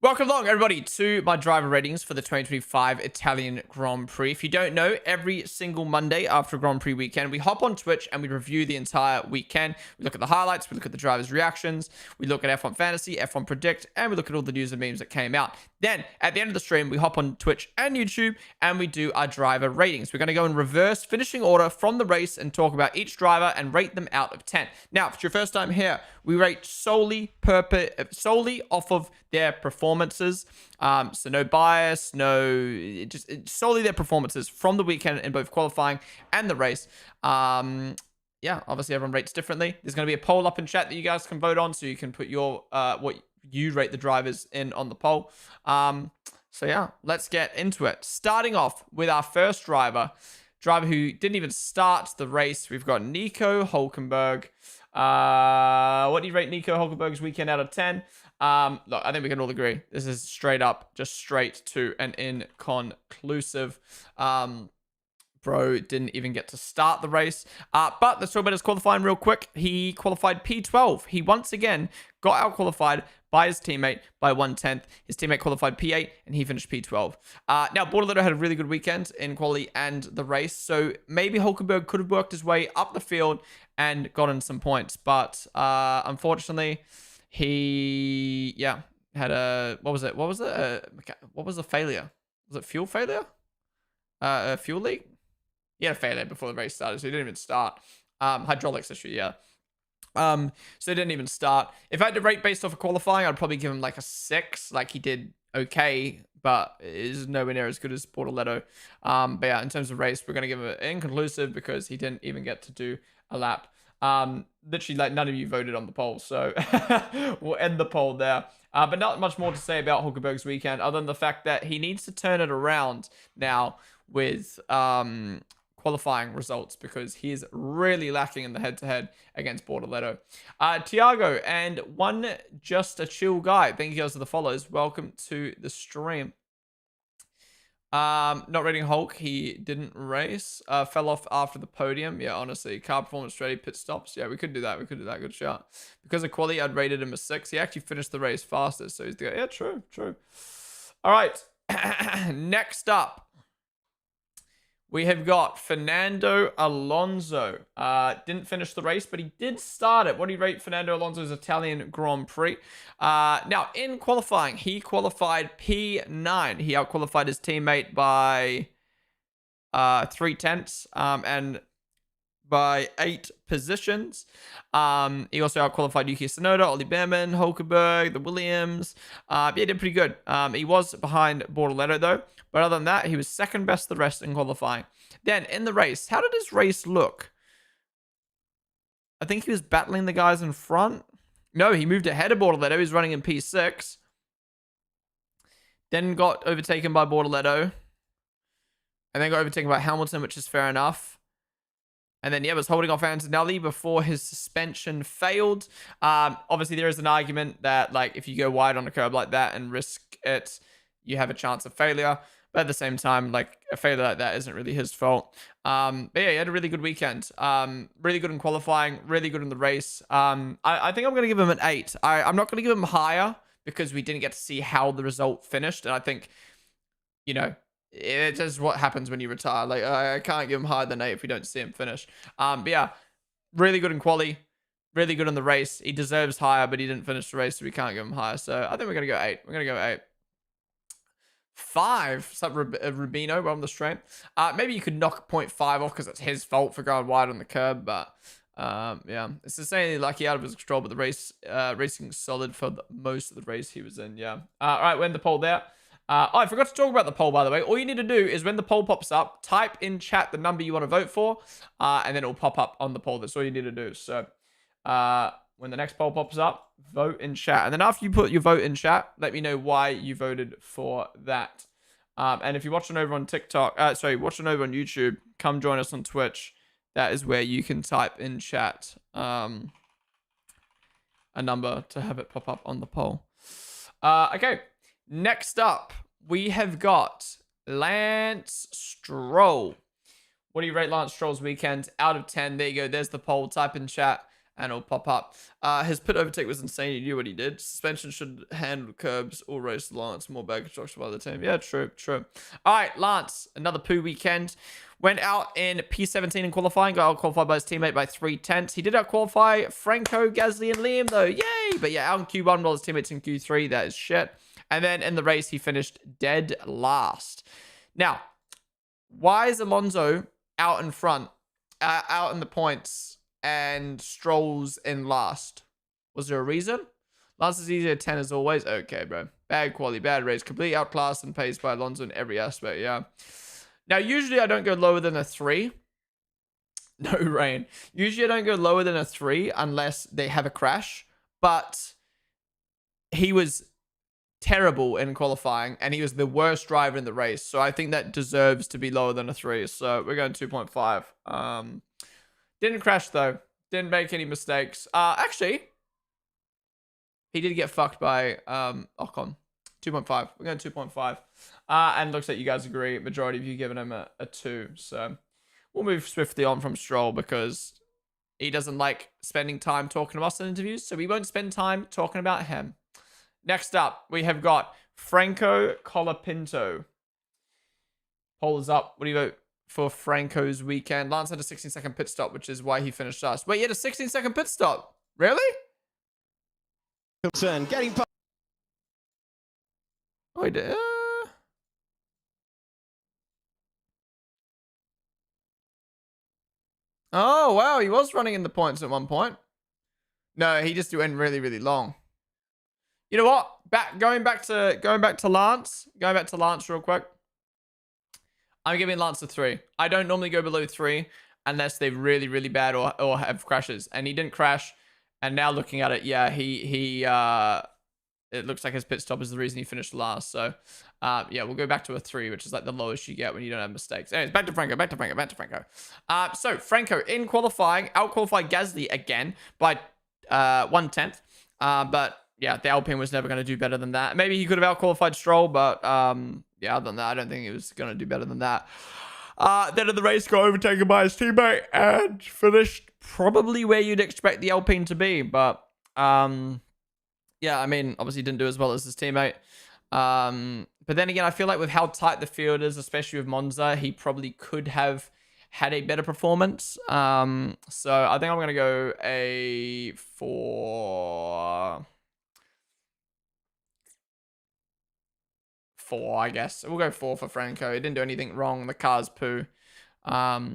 Welcome along, everybody, to my driver ratings for the 2025 Italian Grand Prix. If you don't know, every single Monday after Grand Prix weekend, we hop on Twitch and we review the entire weekend. We look at the highlights, we look at the drivers' reactions, we look at F1 Fantasy, F1 Predict, and we look at all the news and memes that came out. Then, at the end of the stream, we hop on Twitch and YouTube and we do our driver ratings. We're going to go in reverse finishing order from the race and talk about each driver and rate them out of 10. Now, if it's your first time here, we rate solely off of their performances. So no bias, just solely their performances from the weekend in both qualifying and the race. Yeah, obviously everyone rates differently. There's going to be a poll up in chat that you guys can vote on, so you can put your what you rate the drivers in on the poll. So yeah, let's get into it. Starting off with our first driver who didn't even start the race. We've got Nico Hulkenberg. What do you rate Nico Hulkenberg's weekend out of 10? Look, I think we can all agree this is straight up, just straight to an inconclusive. Bro didn't even get to start the race. But let's talk about his qualifying real quick. He qualified P12. He once again got out-qualified by his teammate by 1/10. His teammate qualified P8 and he finished P12. Now, Bortoleto had a really good weekend in quali and the race, so maybe Hulkenberg could have worked his way up the field and gotten some points. But unfortunately, he, had a, what was it? What was the failure? Was it fuel failure? Fuel leak? He had a failure before the race started, so he didn't even start. Hydraulics issue, yeah. So he didn't even start. If I had to rate based off of qualifying, I'd probably give him like a 6. Like, he did okay, but is nowhere near as good as Bortoleto. But yeah, in terms of race, we're going to give it inconclusive because he didn't even get to do a lap. Literally, like, none of you voted on the poll, so we'll end the poll there. But not much more to say about Hulkenberg's weekend other than the fact that he needs to turn it around now with qualifying results, because he is really lacking in the head-to-head against Bortoleto. Tiago and one just a chill guy. Thank you guys for the follows. Welcome to the stream. Not rating Hulk. He didn't race. Fell off after the podium. Yeah, honestly, car performance ready, pit stops. Yeah, we could do that. We could do that. Good shot. Because of quality, I'd rated him a 6. He actually finished the race faster, so he's the guy. Yeah, true. All right. Next up, we have got Fernando Alonso. Didn't finish the race, but he did start it. What do you rate Fernando Alonso's Italian Grand Prix? Now, in qualifying, he qualified P9. He out-qualified his teammate by 3/10 and by 8 positions. He also out-qualified Yuki Tsunoda, Ollie Behrman, Hulkenberg, the Williams. Yeah, he did pretty good. He was behind Bortoleto, though. But other than that, he was second best the rest in qualifying. Then, in the race, how did his race look? I think he was battling the guys in front. No, he moved ahead of Bortoleto. He was running in P6. Then got overtaken by Bortoleto. And then got overtaken by Hamilton, which is fair enough. And then, yeah, was holding off Antonelli before his suspension failed. Obviously, there is an argument that, like, if you go wide on a curb like that and risk it, you have a chance of failure. But at the same time, like, a failure like that isn't really his fault. But yeah, he had a really good weekend. Really good in qualifying, really good in the race. I think I'm going to give him an 8. I'm not going to give him higher because we didn't get to see how the result finished. And I think, you know, it's just what happens when you retire. Like, I can't give him higher than 8 if we don't see him finish. But yeah, really good in quali, really good in the race. He deserves higher, but he didn't finish the race, so we can't give him higher. So I think we're going to go 8. We're going to go 8. 5. What's up, Rubino? We're on the stream. Maybe you could knock 0.5 off because it's his fault for going wide on the curb. But yeah, it's insanely lucky out of his control. But the race, racing solid for most of the race he was in. Yeah. All right, we're in the poll there. Oh, I forgot to talk about the poll, by the way. All you need to do is when the poll pops up, type in chat the number you want to vote for, and then it'll pop up on the poll. That's all you need to do. So when the next poll pops up, vote in chat. And then after you put your vote in chat, let me know why you voted for that. And if you're watching over on TikTok, watching over on YouTube, come join us on Twitch. That is where you can type in chat a number to have it pop up on the poll. Okay. Next up, we have got Lance Stroll. What do you rate Lance Stroll's weekend out of 10? There you go. There's the poll. Type in chat and it'll pop up. His pit overtake was insane. He knew what he did. Suspension should handle curbs or race Lance. More bad construction by the team. Yeah, true. All right, Lance, another poo weekend. Went out in P17 in qualifying. Got out qualified by his teammate by 3/10. He did out qualify Franco, Gasly, and Liam, though. Yay! But yeah, out in Q1 while his teammates in Q3. That is shit. And then in the race, he finished dead last. Now, why is Alonso out in front, out in the points, and Stroll's in last? Was there a reason? Last is easier 10 as always. Okay, bro. Bad quality, bad race. Completely outclassed and paced by Alonso in every aspect, yeah. Now, usually I don't go lower than a 3. No rain. Usually I don't go lower than a 3 unless they have a crash. But he was terrible in qualifying, and he was the worst driver in the race. So I think that deserves to be lower than a 3. So we're going 2.5. Didn't crash, though. Didn't make any mistakes. Actually, he did get fucked by Ocon. 2.5. We're going 2.5. And looks like you guys agree. Majority of you giving him a 2. So we'll move swiftly on from Stroll because he doesn't like spending time talking to us in interviews. So we won't spend time talking about him. Next up, we have got Franco Colapinto. Poll is up. What do you vote for Franco's weekend? Lance had a 16-second pit stop, which is why he finished last. Wait, he had a 16-second pit stop? Really? Turn, getting past. Oh, he did. Oh, wow. He was running in the points at one point. No, he just went really, really long. You know what? Going back to Lance real quick. I'm giving Lance a 3. I don't normally go below 3 unless they're really, really bad or have crashes. And he didn't crash. And now looking at it, yeah, it looks like his pit stop is the reason he finished last. So, yeah, we'll go back to a 3, which is like the lowest you get when you don't have mistakes. Anyways, back to Franco. So Franco in qualifying, out-qualified Gasly again by 1/10. But yeah, the Alpine was never going to do better than that. Maybe he could have out-qualified Stroll, but yeah, other than that, I don't think he was going to do better than that. Then in the race, got overtaken by his teammate and finished probably where you'd expect the Alpine to be. But yeah, I mean, obviously didn't do as well as his teammate. But then again, I feel like with how tight the field is, especially with Monza, he probably could have had a better performance. So I think I'm going to go a 4, I guess. We'll go 4 for Franco. He didn't do anything wrong. The car's poo. But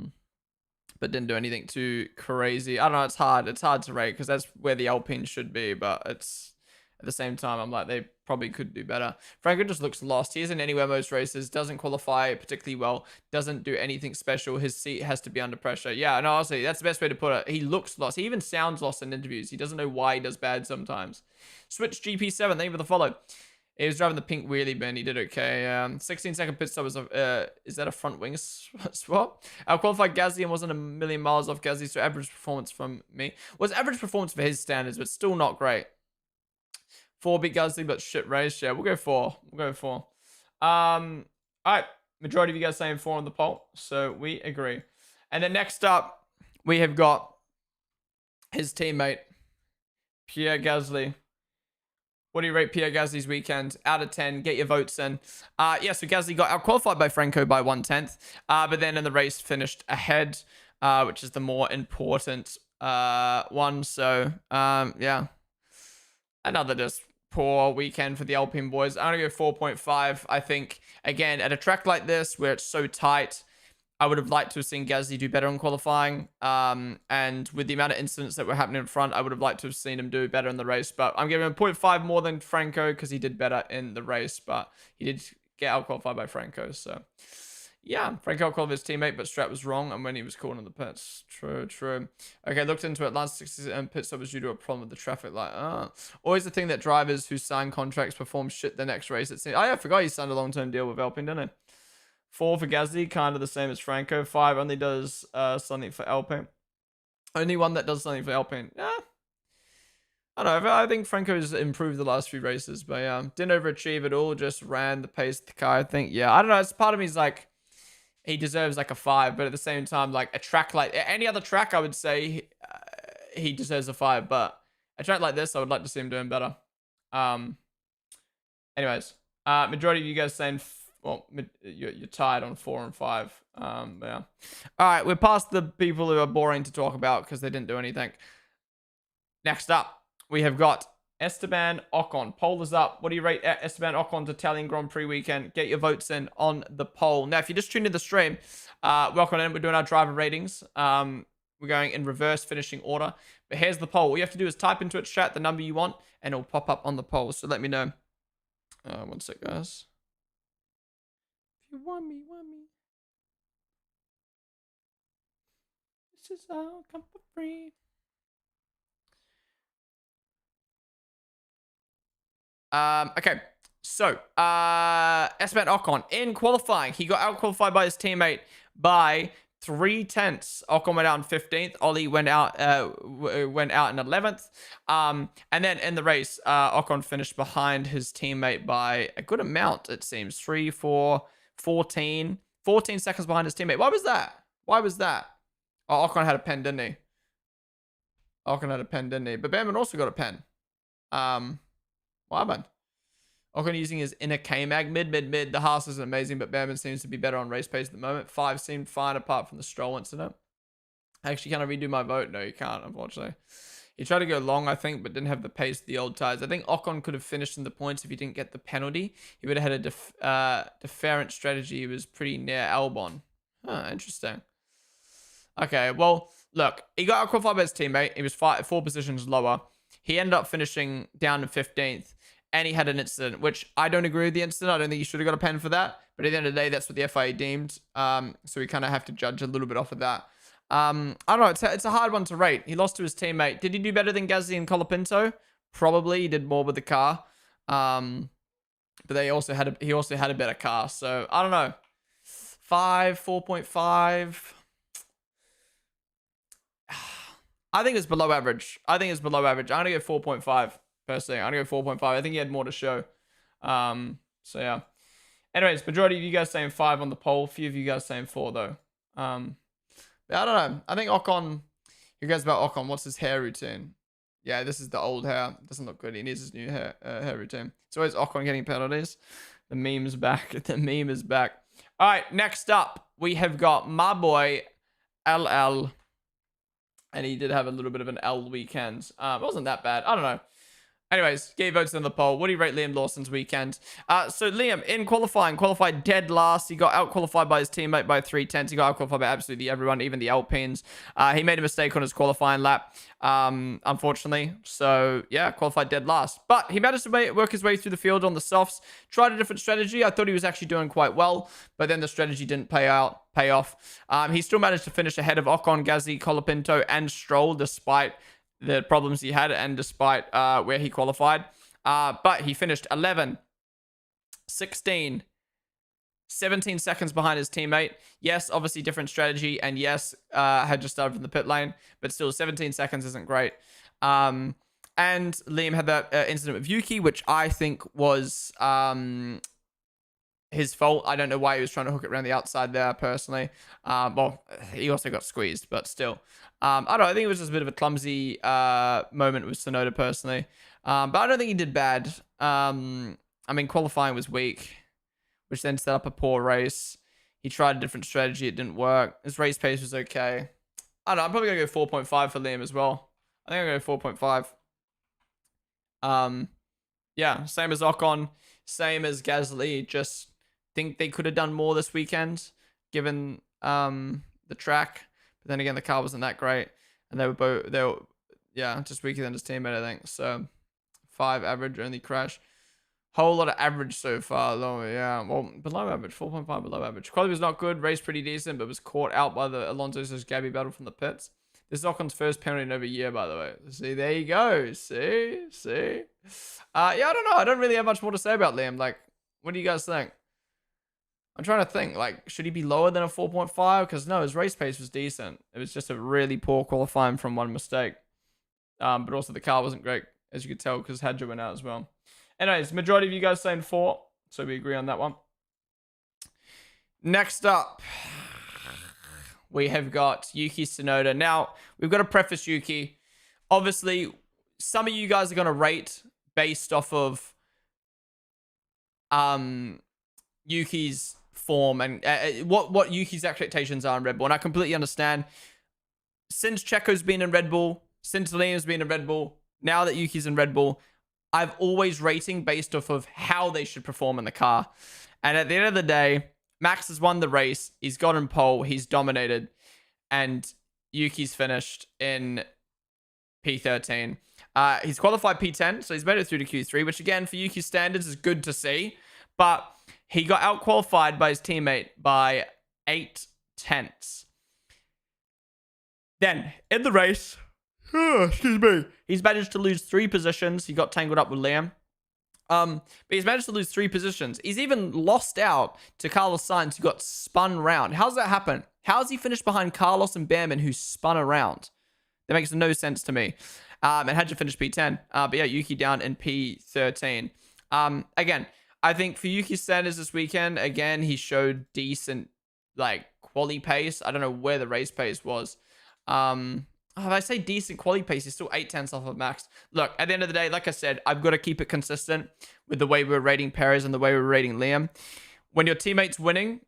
didn't do anything too crazy. I don't know. It's hard. It's hard to rate because that's where the Alpine should be. But it's at the same time, I'm like, they probably could do better. Franco just looks lost. He isn't anywhere most races. Doesn't qualify particularly well. Doesn't do anything special. His seat has to be under pressure. Yeah, no, honestly, that's the best way to put it. He looks lost. He even sounds lost in interviews. He doesn't know why he does bad sometimes. Switch GP7. Thank you for the follow. He was driving the pink wheelie bin. He did okay. 16-second pit stop was is that a front wing swap? Qualified Gasly and wasn't a million miles off Gasly, so average performance from me. Was average performance for his standards, but still not great. 4 beat Gasly, but shit race. Yeah, we'll go 4. All right. Majority of you guys saying 4 on the poll, so we agree. And then next up, we have got his teammate, Pierre Gasly. What do you rate Pierre Gasly's weekend? Out of 10. Get your votes in. Yeah, so Gasly got out-qualified by Franco by 1/10. But then in the race finished ahead, which is the more important one. So, yeah. Another just poor weekend for the Alpine boys. I'm going to go 4.5. I think, again, at a track like this where it's so tight, I would have liked to have seen Gasly do better in qualifying. And with the amount of incidents that were happening in front, I would have liked to have seen him do better in the race. But I'm giving him 0.5 more than Franco because he did better in the race. But he did get out-qualified by Franco. So, yeah. Franco out-qualified his teammate, but Strat was wrong. And when he was caught in the pits. True. Okay, looked into it. Last 60 pit stop was due to a problem with the traffic light. Always the thing that drivers who sign contracts perform shit the next race. It seems. Oh, yeah, I forgot he signed a long-term deal with Alpine, didn't he? 4 for Gasly, kind of the same as Franco. 5 only does something for Alpine. Only one that does something for Alpine. Yeah. I don't know. I think Franco's improved the last few races, but yeah, didn't overachieve at all. Just ran the pace of the car. I think, yeah. I don't know. It's part of me's like, he deserves like a 5, but at the same time, like a track like any other track, I would say he deserves a 5. But a track like this, I would like to see him doing better. Anyways, majority of you guys saying, well, you're tied on 4 and 5. Yeah. All right, we're past the people who are boring to talk about because they didn't do anything. Next up, we have got Esteban Ocon. Poll is up. What do you rate Esteban Ocon's Italian Grand Prix weekend? Get your votes in on the poll. Now, if you just tuned in the stream, welcome in. We're doing our driver ratings. We're going in reverse finishing order. But here's the poll. All you have to do is type into its chat the number you want, and it'll pop up on the poll. So let me know. One sec, guys. If you want me, this is all come for free. Okay, so Esteban Ocon in qualifying, he got out qualified by his teammate by 0.3. Ocon went out in 15th. Ollie went out in 11th. And then in the race, Ocon finished behind his teammate by a good amount. It seems 3, 4, 14 seconds behind his teammate. Why was that? Oh, Ocon had a pen, didn't he? But Bamman also got a pen. What happened? Ocon using his inner K-Mag. Mid. The Haas isn't amazing, but Bamman seems to be better on race pace at the moment. 5 seemed fine apart from the Stroll incident. Actually, can I redo my vote? No, you can't, unfortunately. He tried to go long, I think, but didn't have the pace of the old tires. I think Ocon could have finished in the points if he didn't get the penalty. He would have had a deferent strategy. He was pretty near Albon. Huh, interesting. Okay, well, look, he got out-qualified by his teammate. He was 4 positions lower. He ended up finishing down to 15th, and he had an incident, which I don't agree with the incident. I don't think he should have got a pen for that. But at the end of the day, that's what the FIA deemed. So we kind of have to judge a little bit off of that. I don't know. It's a hard one to rate. He lost to his teammate. Did he do better than Gasly and Colapinto? Probably. He did more with the car. But he also had a better car. So I don't know. 5, 4.5. I think it's below average. I'm going to go 4.5, personally. I'm going to go 4.5. I think he had more to show. So, yeah. Anyways, majority of you guys saying 5 on the poll. Few of you guys saying 4, though. But I don't know. I think Ocon... Who cares about Ocon? What's his hair routine? Yeah, this is the old hair. Doesn't look good. He needs his new hair routine. So is Ocon getting penalties? The meme's back. The meme is back. All right, next up, we have got my boy, LL. And he did have a little bit of an L weekend. It wasn't that bad. I don't know. Anyways, gave votes in the poll. What do you rate Liam Lawson's weekend? So Liam, in qualified dead last. He got out-qualified by his teammate by 3/10. He got out-qualified by absolutely everyone, even the Alpines. He made a mistake on his qualifying lap, unfortunately. So, yeah, qualified dead last. But he managed to work his way through the field on the softs. Tried a different strategy. I thought he was actually doing quite well, but then the strategy didn't pay off. He still managed to finish ahead of Ocon, Gasly, Colapinto, and Stroll, despite the problems he had and despite where he qualified. But he finished 11, 16, 17 seconds behind his teammate. Yes, obviously different strategy. And yes, had just started from the pit lane. But still, 17 seconds isn't great. And Liam had that incident with Yuki, which I think was his fault. I don't know why he was trying to hook it around the outside there, personally. Well, he also got squeezed, but still. I don't know. I think it was just a bit of a clumsy moment with Tsunoda, personally. But I don't think he did bad. I mean, qualifying was weak, which then set up a poor race. He tried a different strategy. It didn't work. His race pace was okay. I don't know. I'm probably going to go 4.5 for Liam as well. I think I'm going to go 4.5. Yeah, same as Ocon. Same as Gasly. Just think they could have done more this weekend, given the track. But then again, the car wasn't that great, and they were just weaker than his teammate, I think. So 5 average, only crash. Whole lot of average so far, though. Yeah, well, below average, 4.5 below average. Quality was not good, race pretty decent, but was caught out by the Alonso's Gabby battle from the pits. This is Ocon's first penalty in over a year, by the way. See, there you go. See. Yeah, I don't know. I don't really have much more to say about Liam. Like, what do you guys think? I'm trying to think, like, should he be lower than a 4.5? Because, no, his race pace was decent. It was just a really poor qualifying from one mistake. But also the car wasn't great, as you could tell, because Hadja went out as well. Anyways, majority of you guys saying 4, so we agree on that one. Next up, we have got Yuki Tsunoda. Now, we've got to preface Yuki. Obviously, some of you guys are going to rate based off of Yuki's form and what Yuki's expectations are in Red Bull. And I completely understand. Since Checo's been in Red Bull, since Liam's been in Red Bull, now that Yuki's in Red Bull, I've always rating based off of how they should perform in the car. And at the end of the day, Max has won the race. He's gotten pole. He's dominated. And Yuki's finished in P13. He's qualified P10, so he's made it through to Q3, which again, for Yuki's standards, is good to see. But he got out-qualified by his teammate by 8/10. Then, in the race, excuse me, he's managed to lose 3 positions. He got tangled up with Liam. But he's managed to lose 3 positions. He's even lost out to Carlos Sainz, who got spun around. How's that happen? How's he finished behind Carlos and Behrman, who spun around? That makes no sense to me. And had to finish P10. But yeah, Yuki down in P13. Again, I think for Yuki's standards this weekend, again, he showed decent, like, quali pace. I don't know where the race pace was. If I say decent quality pace, he's still 8/10 off of Max. Look, at the end of the day, like I said, I've got to keep it consistent with the way we're rating Perez and the way we're rating Liam. When your teammate's winning,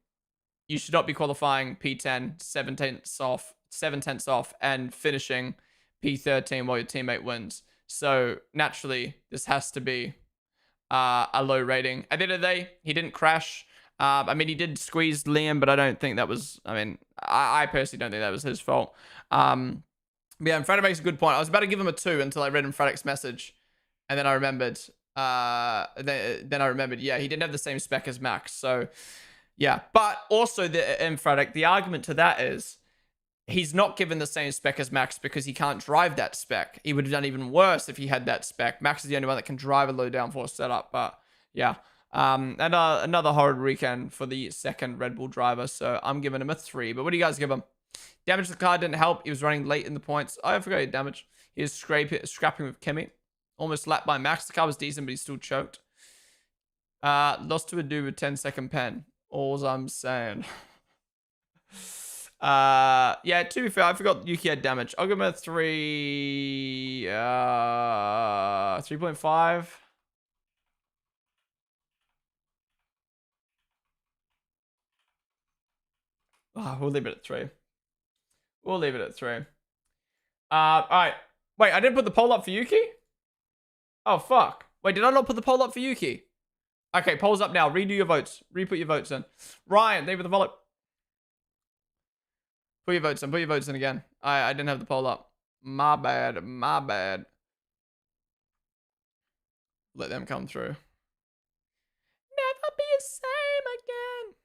you should not be qualifying P10, 7/10 off, and finishing P13 while your teammate wins. So naturally, this has to be a low rating. At the end of the day, he didn't crash. I mean, he did squeeze Liam, but I don't think that was, I personally don't think that was his fault. Yeah, and Frederick makes a good point. I was about to give him a 2 until I read in Frederick's message. And then I remembered, yeah, he didn't have the same spec as Max. So, yeah. But also, in Frederick, the argument to that is he's not given the same spec as Max because he can't drive that spec. He would have done even worse if he had that spec. Max is the only one that can drive a low downforce setup. But, yeah. And another horrid weekend for the second Red Bull driver. So, I'm giving him a 3. But what do you guys give him? Damage to the car didn't help. He was running late in the points. Oh, I forgot he had damage. He was scrapping with Kimi. Almost lapped by Max. The car was decent, but he still choked. Lost to a dude with 10-second pen. All's I'm saying. Yeah, to be fair, I forgot Yuki had damage. I'll give him a 3. 3.5. We'll leave it at 3. We'll leave it at 3. All right. Wait, I didn't put the poll up for Yuki? Oh, fuck. Wait, did I not put the poll up for Yuki? Okay, poll's up now. Redo your votes. Re-put your votes in. Ryan, thank you for the follow. Put your votes in. Put your votes in again. I didn't have the poll up. My bad. My bad. Let them come through. Never be the same again.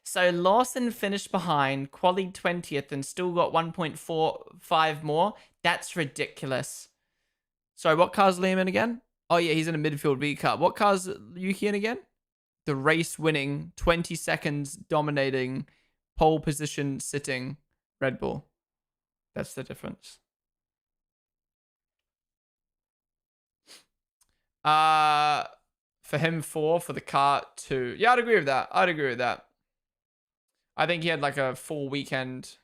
So Lawson finished behind, quali 20th, and still got 1.45 more. That's ridiculous. Sorry, what car's Liam in again? Oh yeah, he's in a midfield V car. What car's Yuki in again? The race-winning, 20 seconds dominating, pole position sitting Red Bull. That's the difference. For him, 4. For the car, 2. Yeah, I'd agree with that. I'd agree with that. I think he had like a full weekend.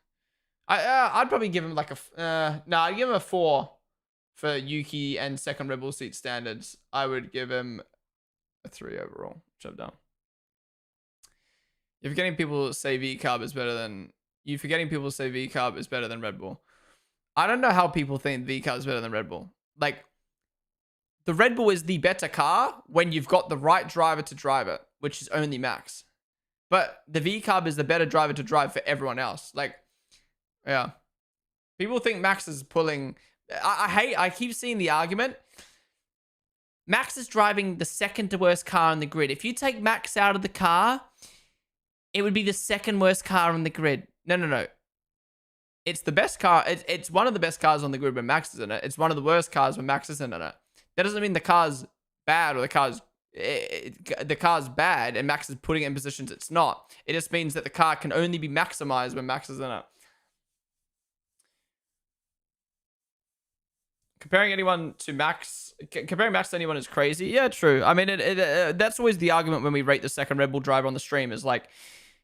I'd probably give him like a... no, I'd give him a 4 for Yuki and second Red Bull seat standards. I would give him a 3 overall. Shove down. You're forgetting people say V-Carb is better than... You're forgetting people say V-Carb is better than Red Bull. I don't know how people think V-Carb is better than Red Bull. Like, the Red Bull is the better car when you've got the right driver to drive it, which is only Max. But the V-Carb is the better driver to drive for everyone else. Like, yeah. People think Max is pulling... I keep seeing the argument. Max is driving the second worst car on the grid. If you take Max out of the car, it would be the second worst car on the grid. No. It's the best car. It's one of the best cars on the grid when Max is in it. It's one of the worst cars when Max isn't in it. That doesn't mean the car's bad or the car's bad and Max is putting it in positions it's not. It just means that the car can only be maximized when Max is in it. Comparing anyone to Max, comparing Max to anyone is crazy. Yeah, true. I mean, that's always the argument when we rate the second Red Bull driver on the stream is like,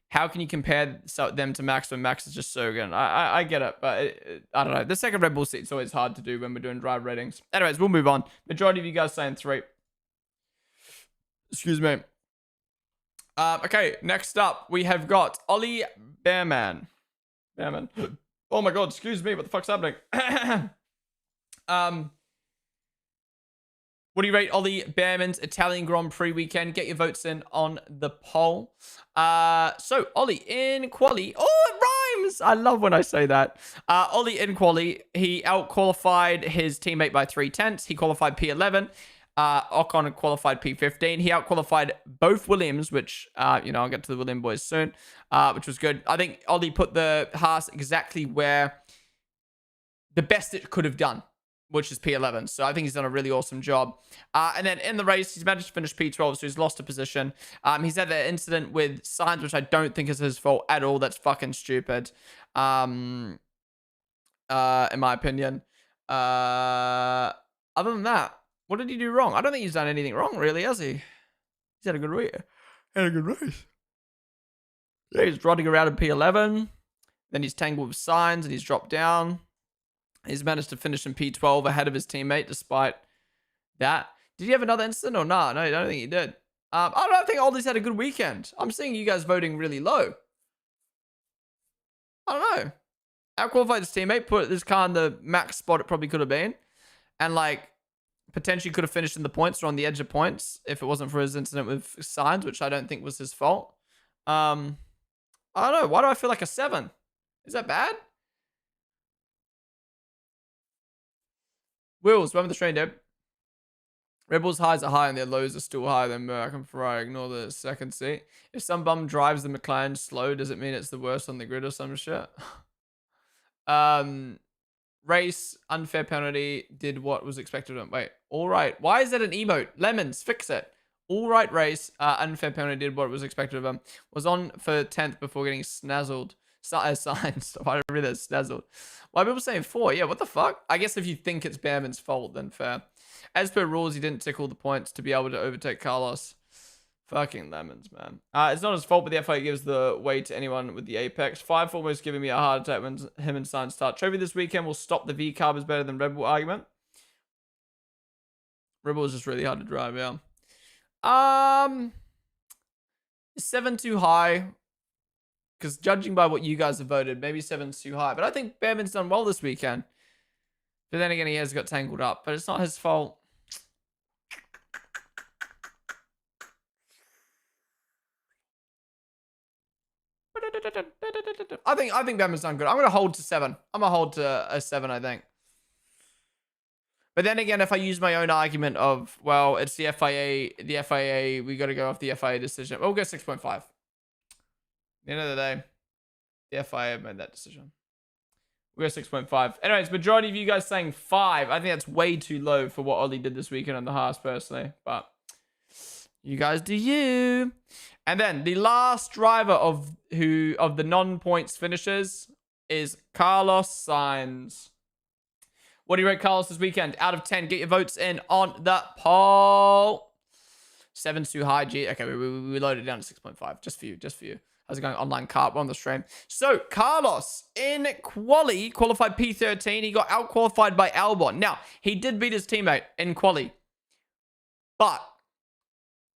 how can you compare them to Max when Max is just so good? I get it, but I don't know. The second Red Bull seat's always hard to do when we're doing drive ratings. Anyways, we'll move on. Majority of you guys saying 3. Excuse me. Okay, next up, we have got Ollie Bearman. Bearman. Oh my god, excuse me, what the fuck's happening? What do you rate Ollie Bearman's Italian Grand Prix weekend? Get your votes in on the poll. So, Ollie in quali. Oh, it rhymes! I love when I say that. Ollie in quali, he out-qualified his teammate by 3/10. He qualified P11. Ocon qualified P15. He out-qualified both Williams, which, I'll get to the William boys soon, which was good. I think Ollie put the Haas exactly where the best it could have done, which is P11. So I think he's done a really awesome job. And then in the race, he's managed to finish P12, so he's lost a position. He's had that incident with Sainz, which I don't think is his fault at all. That's fucking stupid, in my opinion. Other than that, what did he do wrong? I don't think he's done anything wrong, really, has he? He's had a good race. Yeah, he's running around in P11. Then he's tangled with Sainz and he's dropped down. He's managed to finish in P12 ahead of his teammate despite that. Did he have another incident or not? No, I don't think he did. I don't think Ollie's had a good weekend. I'm seeing you guys voting really low. I don't know. Out-qualified his teammate, put this car in the max spot it probably could have been. And, potentially could have finished in the points or on the edge of points if it wasn't for his incident with Sainz, which I don't think was his fault. I don't know. Why do I feel like a 7? Is that bad? Wills, when with the train, dude. Red Bull's highs are high and their lows are still higher than Merc and Ferrari. Ignore the second seat. If some bum drives the McLaren slow, does it mean it's the worst on the grid or some shit? Race, unfair penalty, did what was expected of him. Wait, all right. Why is that an emote? Lemons, fix it. All right, race, unfair penalty, did what was expected of him. Was on for 10th before getting snazzled. Signs. Why did I read that? Snazzled. Why are people saying 4? Yeah, what the fuck? I guess if you think it's Bearman's fault, then fair. As per rules, he didn't tick all the points to be able to overtake Carlos. Fucking lemons, man. It's not his fault, but the FIA gives the way to anyone with the apex. 5 almost giving me a heart attack when him and Sainz start. Trophy this weekend will stop the V-carb is better than Red Bull argument. Red Bull is just really hard to drive, yeah. 7 too high. Because judging by what you guys have voted, maybe 7's too high. But I think Bearman's done well this weekend. But then again, he has got tangled up. But it's not his fault. I think Bearman's done good. I'm going to hold to 7. I'm going to hold to a 7, I think. But then again, if I use my own argument of, well, it's the FIA, we got to go off the FIA decision. We'll go 6.5. At the end of the day, the FIA made that decision. We'll go 6.5. Anyways, majority of you guys saying 5. I think that's way too low for what Ollie did this weekend on the Haas, personally. But you guys do you. And then the last driver of the non-points finishers is Carlos Sainz. What do you rate Carlos this weekend? Out of 10, get your votes in on the poll. 7's too high, G. Okay, we loaded it down to 6.5. Just for you. How's it going? Online cart. We're on the stream. So, Carlos in qualified P13. He got out-qualified by Albon. Now, he did beat his teammate in quali. But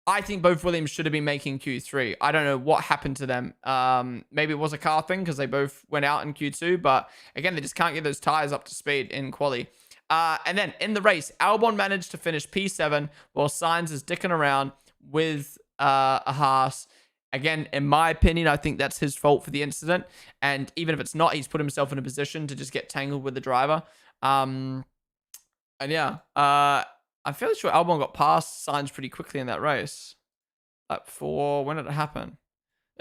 I think both Williams should have been making Q3. I don't know what happened to them. Maybe it was a car thing because they both went out in Q2. But again, they just can't get those tires up to speed in quali. And then in the race, Albon managed to finish P7 while Sainz is dicking around with a Haas. Again, in my opinion, I think that's his fault for the incident. And even if it's not, he's put himself in a position to just get tangled with the driver. And yeah, I'm fairly sure Albon got past Sainz pretty quickly in that race. When did it happen?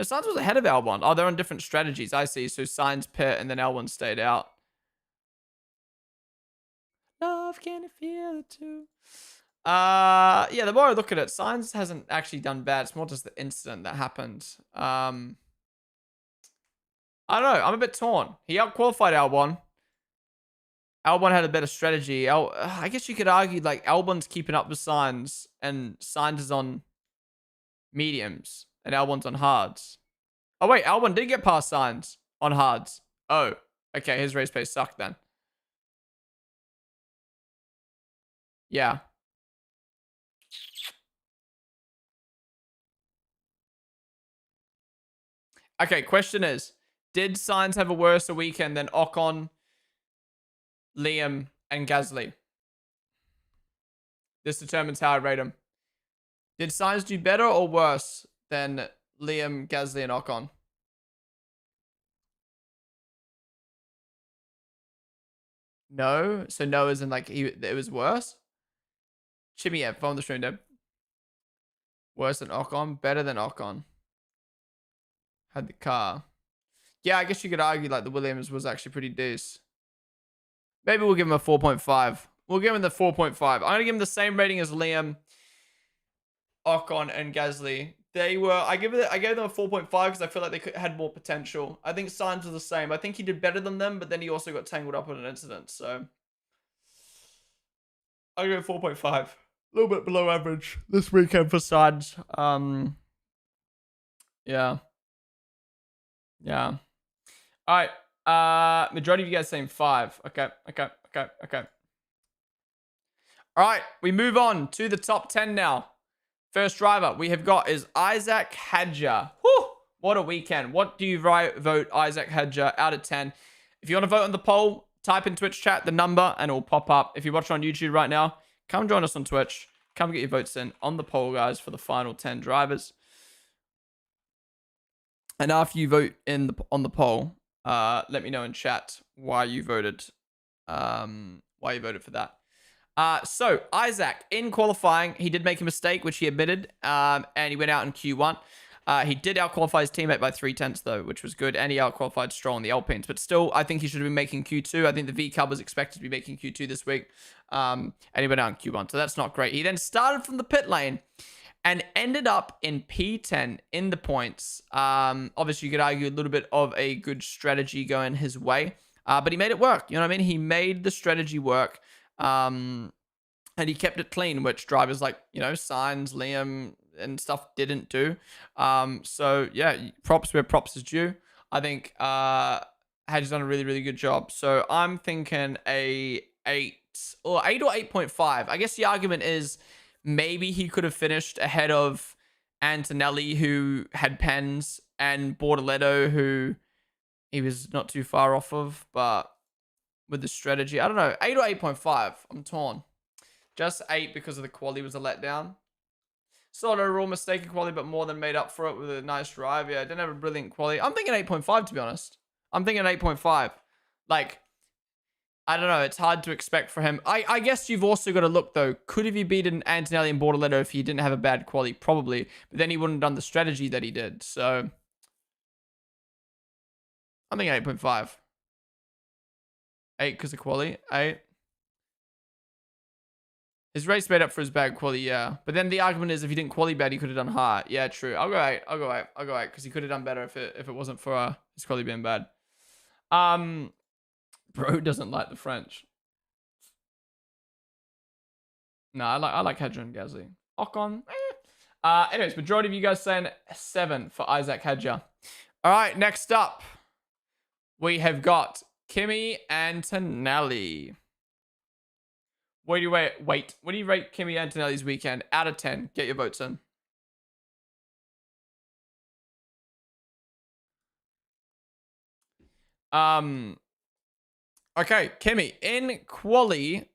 Sainz was ahead of Albon. Oh, they're on different strategies. I see. So Sainz pit and then Albon stayed out. Love, can you feel it too? Yeah, the more I look at it, Sainz hasn't actually done bad. It's more just the incident that happened. I don't know. I'm a bit torn. He out-qualified Albon. Albon had a better strategy. I guess you could argue like Albon's keeping up with Sainz and Sainz is on mediums and Albon's on hards. Oh, wait. Albon did get past Sainz on hards. Oh, okay. His race pace sucked then. Yeah. Okay, question is, did Sainz have a worse weekend than Ocon, Liam, and Gasly? This determines how I rate him. Did Sainz do better or worse than Liam, Gasly, and Ocon? No. So no isn't like it was worse? Chimmy, yeah, phone the stream, Deb. Worse than Ocon, better than Ocon. Had the car. Yeah, I guess you could argue like the Williams was actually pretty decent. Maybe we'll give him a 4.5. We'll give him the 4.5. I'm going to give him the same rating as Liam, Ocon, and Gasly. I gave them a 4.5 because I feel like they had more potential. I think Sainz was the same. I think he did better than them, but then he also got tangled up in an incident. So I'll go 4.5. A little bit below average this weekend for Sainz. Yeah. Yeah. All right. Majority of you guys saying 5. Okay. All right. We move on to the top 10 now. First driver we have got is Isaac Hadjar. Whew, what a weekend. What do you vote Isaac Hadjar out of 10? If you want to vote on the poll, type in Twitch chat the number and it will pop up. If you're watching on YouTube right now, come join us on Twitch. Come get your votes in on the poll, guys, for the final 10 drivers. And after you vote on the poll, let me know in chat why you voted. Why you voted for that. So Isaac in qualifying, he did make a mistake, which he admitted, and he went out in Q1. He did outqualify his teammate by 3/10 though, which was good, and he outqualified Stroll in the Alpines. But still, I think he should have been making Q2. I think the V Cub was expected to be making Q2 this week, and he went out in Q1, so that's not great. He then started from the pit lane and ended up in P10 in the points. Obviously, you could argue a little bit of a good strategy going his way, but he made it work. You know what I mean? He made the strategy work. And he kept it clean, which drivers like, Sainz, Liam, and stuff didn't do. So yeah, props where props is due. I think Had's done a really, really good job. So I'm thinking a 8 or 8.5. I guess the argument is maybe he could have finished ahead of Antonelli, who had pens, and Bortoletto, who he was not too far off of, but with the strategy, I don't know, 8 or 8.5. I'm torn. Just 8 because of the quality was a letdown. Sort of a real mistake in quality, but more than made up for it with a nice drive. Yeah, I didn't have a brilliant quality. I'm thinking 8.5, to be honest. I'm thinking 8.5. Like, I don't know. It's hard to expect for him. I guess you've also got to look, though. Could have he beaten Antonelli and Bortoletto if he didn't have a bad quality? Probably. But then he wouldn't have done the strategy that he did. So, I'm thinking 8.5. 8 because of quality. 8. His race made up for his bad quality, yeah. But then the argument is if he didn't quality bad, he could have done hard. Yeah, true. I'll go 8. I'll go 8 because he could have done better if it wasn't for his quality being bad. Bro doesn't like the French. No, I like Hadjar and Gasly. Ocon. Anyways, majority of you guys saying 7 for Isaac Hadjar. All right, next up, we have got Kimi Antonelli. What do you wait? What do you rate Kimi Antonelli's weekend out of 10? Get your votes in. Okay, Kimi in qualified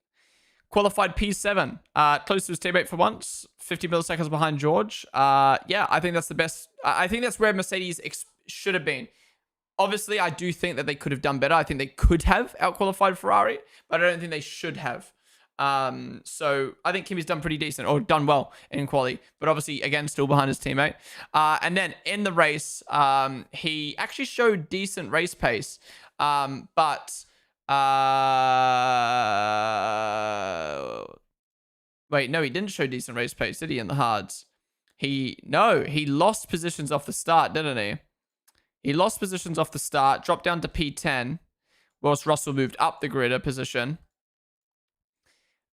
P7, close to his teammate for once, 50 milliseconds behind George. Yeah, I think that's the best. I think that's where Mercedes should have been. Obviously, I do think that they could have done better. I think they could have outqualified Ferrari, but I don't think they should have. So I think Kimi's done pretty decent, or done well in quali, but obviously, again, still behind his teammate. And then in the race, he actually showed decent race pace, but wait, no, he didn't show decent race pace, did he, in the hards? He lost positions off the start, didn't he? He lost positions off the start, dropped down to P10, whilst Russell moved up the grid a position.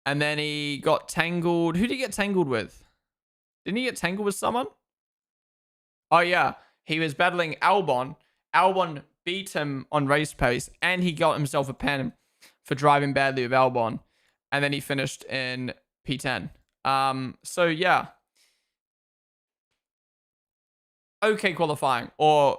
And then he got tangled. Who did he get tangled with? Didn't he get tangled with someone? Oh, yeah. he was battling Albon. Albon beat him on race pace, and he got himself a pen for driving badly with Albon. And then he finished in P10. So yeah. Okay qualifying, or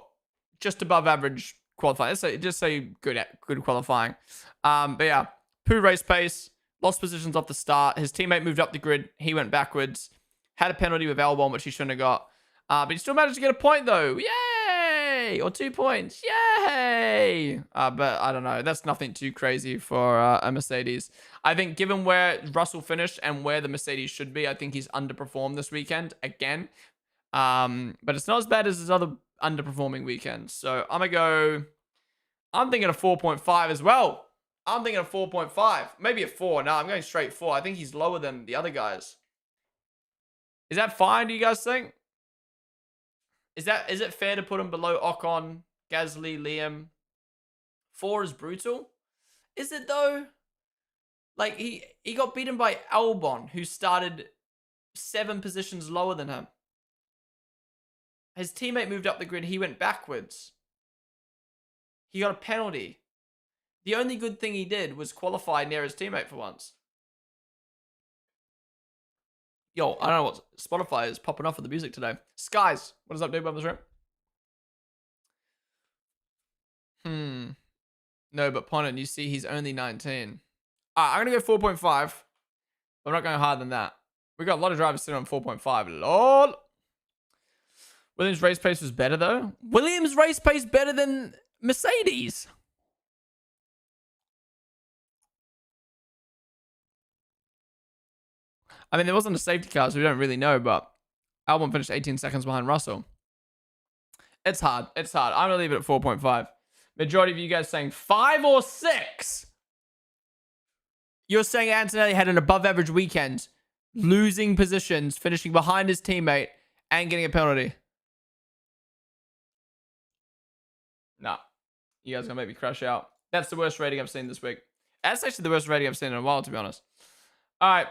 just above average qualifying. Let's just say good qualifying. But yeah, poo race pace, lost positions off the start. His teammate moved up the grid. He went backwards. Had a penalty with Albon, which he shouldn't have got. But he still managed to get a point though. Yay! Or 2 points. Yay! But I don't know. That's nothing too crazy for a Mercedes. I think given where Russell finished and where the Mercedes should be, I think he's underperformed this weekend again. But it's not as bad as his other underperforming weekends. So I'm thinking a 4.5 as well. I'm thinking a 4.5. Maybe a 4. No, I'm going straight 4. I think he's lower than the other guys. Is that fine, do you guys think? Is it fair to put him below Ocon, Gasly, Liam? 4 is brutal. Is it though? Like he got beaten by Albon, who started 7 positions lower than him. His teammate moved up the grid. He went backwards. He got a penalty. The only good thing he did was qualify near his teammate for once. Yo, I don't know what Spotify is popping off with the music today. Skies, what is up, dude? Bubbles, right? No, but Ponden, you see, he's only 19. I'm going to go 4.5. I'm not going higher than that. We got a lot of drivers sitting on 4.5. Lol. Williams' race pace was better, though. Williams' race pace better than Mercedes. I mean, there wasn't a safety car, so we don't really know, but Albon finished 18 seconds behind Russell. It's hard. It's hard. I'm going to leave it at 4.5. Majority of you guys saying 5 or 6. You're saying Antonelli had an above-average weekend, losing positions, finishing behind his teammate, and getting a penalty. Nah. You guys are going to make me crash out. That's the worst rating I've seen this week. That's actually the worst rating I've seen in a while, to be honest. All right.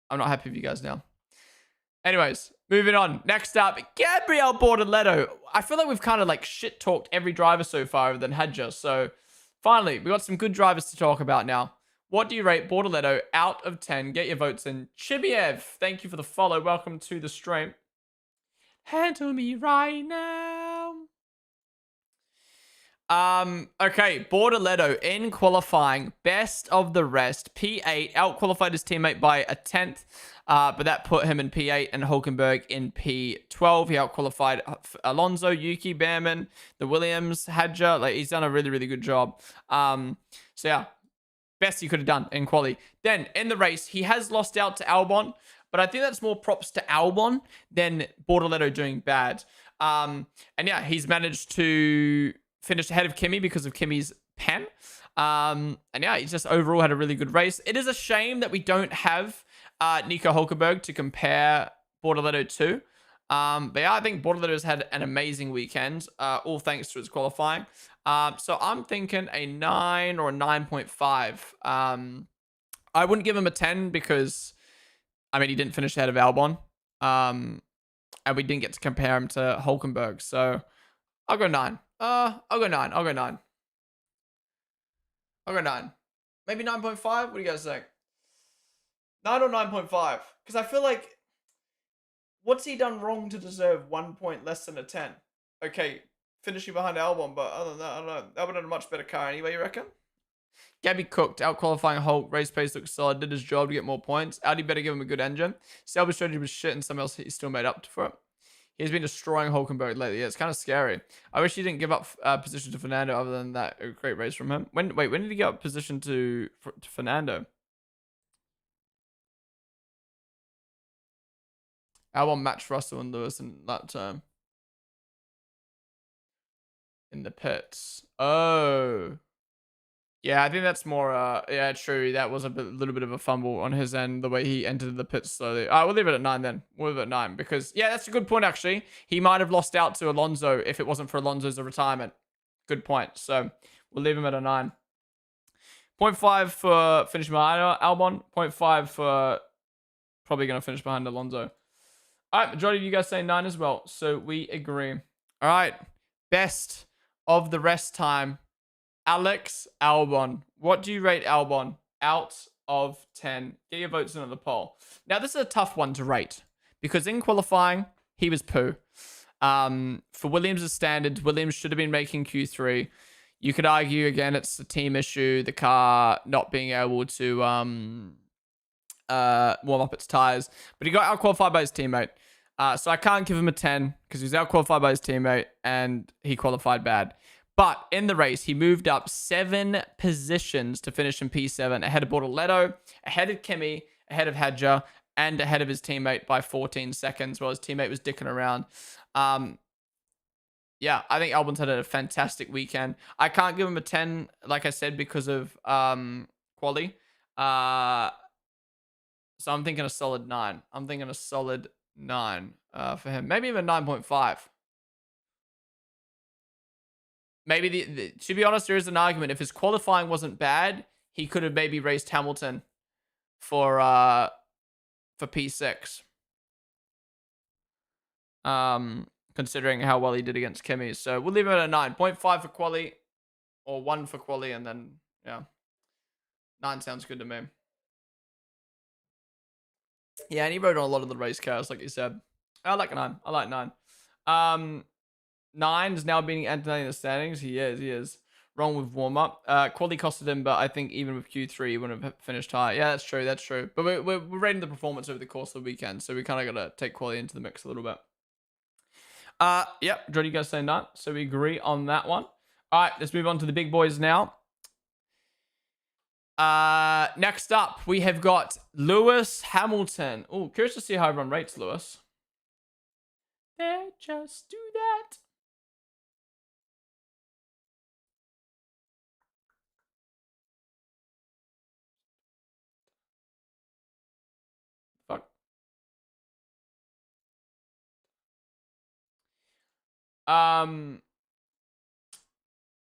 I'm not happy with you guys now. Anyways, moving on. Next up, Gabriel Bortoleto. I feel like we've kind of like shit-talked every driver so far other than Hadja. So finally, we got some good drivers to talk about now. What do you rate Bortoleto out of 10? Get your votes in. Chibiev, thank you for the follow. Welcome to the stream. Handle me right now. Okay, Bortoleto in qualifying, best of the rest. P8, out-qualified his teammate by a 10th, but that put him in P8 and Hulkenberg in P12. He out-qualified Alonso, Yuki, Behrman, the Williams, Hadja. Like, he's done a really, really good job. So yeah, best he could have done in quali. Then, in the race, he has lost out to Albon, but I think that's more props to Albon than Bortoleto doing bad. And yeah, he's managed to finished ahead of Kimi because of Kimi's pen. And yeah, he just overall had a really good race. It is a shame that we don't have Nico Hulkenberg to compare Bortoleto to. But yeah, I think Bortoleto's had an amazing weekend, all thanks to his qualifying. So I'm thinking a 9 or a 9.5. I wouldn't give him a 10 because, I mean, he didn't finish ahead of Albon. And we didn't get to compare him to Hulkenberg. So I'll go 9. I'll go 9. I'll go 9. I'll go 9. Maybe 9.5? What do you guys think? 9 or 9.5? Because I feel like, what's he done wrong to deserve 1 point less than a 10? Okay, finishing behind Albon, but other than that, I don't know. Albon had a much better car anyway, you reckon? Gabby cooked, out-qualifying Hulk, race pace looked solid, did his job to get more points. Audi better give him a good engine. Salvage strategy was shit and something else he still made up for it. He's been destroying Hulkenberg lately. Yeah, it's kind of scary. I wish he didn't give up position to Fernando other than that a great race from him. When did he give up position to Fernando? Albon matched Russell and Lewis in that term. In the pits. Oh. Yeah, I think that's more, yeah, true. That was a little bit of a fumble on his end, the way he entered the pits slowly. All right, we'll leave it at 9 then. We'll leave it at 9 because, yeah, that's a good point, actually. He might have lost out to Alonso if it wasn't for Alonso's retirement. Good point. So we'll leave him at a 9. 0.5 for finishing behind Albon. 0.5 for probably going to finish behind Alonso. All right, majority of you guys say 9 as well. So we agree. All right. Best of the rest time. Alex Albon. What do you rate Albon out of 10? Get your votes in on the poll. Now, this is a tough one to rate because in qualifying, he was poo. For Williams' standards, Williams should have been making Q3. You could argue, again, it's a team issue, the car not being able to warm up its tires. But he got out-qualified by his teammate. So I can't give him a 10 because he was out-qualified by his teammate and he qualified bad. But in the race, he moved up 7 positions to finish in P7, ahead of Bortoletto, ahead of Kimi, ahead of Hadjar, and ahead of his teammate by 14 seconds while his teammate was dicking around. Yeah, I think Albon's had a fantastic weekend. I can't give him a 10, like I said, because of quali. So I'm thinking a solid 9. I'm thinking a solid 9 for him. Maybe even 9.5. Maybe, to be honest, there is an argument. If his qualifying wasn't bad, he could have maybe raced Hamilton for P6. Considering how well he did against Kimi. So we'll leave him at a 9.5 for quali, or 1 for quali, and then, yeah. 9 sounds good to me. Yeah, and he rode on a lot of the race cars, like you said. I like a 9. I like 9. 9 is now being Anthony in the standings. He is. Wrong with warm-up. Quali costed him, but I think even with Q3, he wouldn't have finished high. Yeah, that's true. But we're rating the performance over the course of the weekend, so we kind of got to take quali into the mix a little bit. Yep, Jordy, you guys say 9, so we agree on that one. All right, let's move on to the big boys now. Next up, we have got Lewis Hamilton. Oh, curious to see how everyone rates Lewis. They just do that. Fuck.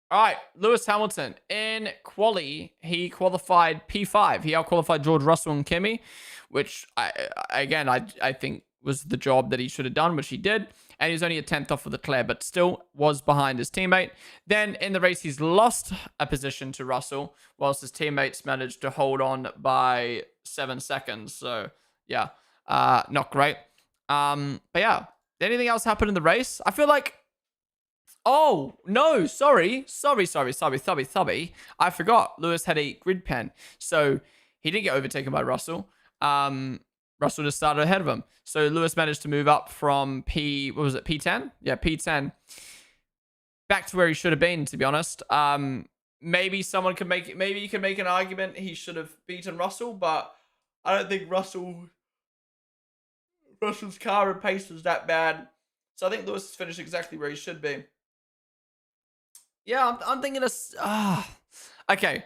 All right, Lewis Hamilton. In quali, he qualified P5. He out-qualified George Russell and Kimi, which, I think was the job that he should have done, which he did. And he was only a 10th off of Leclerc, but still was behind his teammate. Then in the race, he's lost a position to Russell, whilst his teammates managed to hold on by 7 seconds. So, yeah, not great. But yeah, did anything else happen in the race? I feel like... Oh, no, sorry. I forgot Lewis had a grid pen. So he didn't get overtaken by Russell. Russell just started ahead of him. So Lewis managed to move up from P10? Yeah, P10. Back to where he should have been, to be honest. Maybe someone could make it, maybe you can make an argument he should have beaten Russell, but I don't think Russell's car and pace was that bad. So I think Lewis has finished exactly where he should be. Yeah, I'm thinking of... Okay.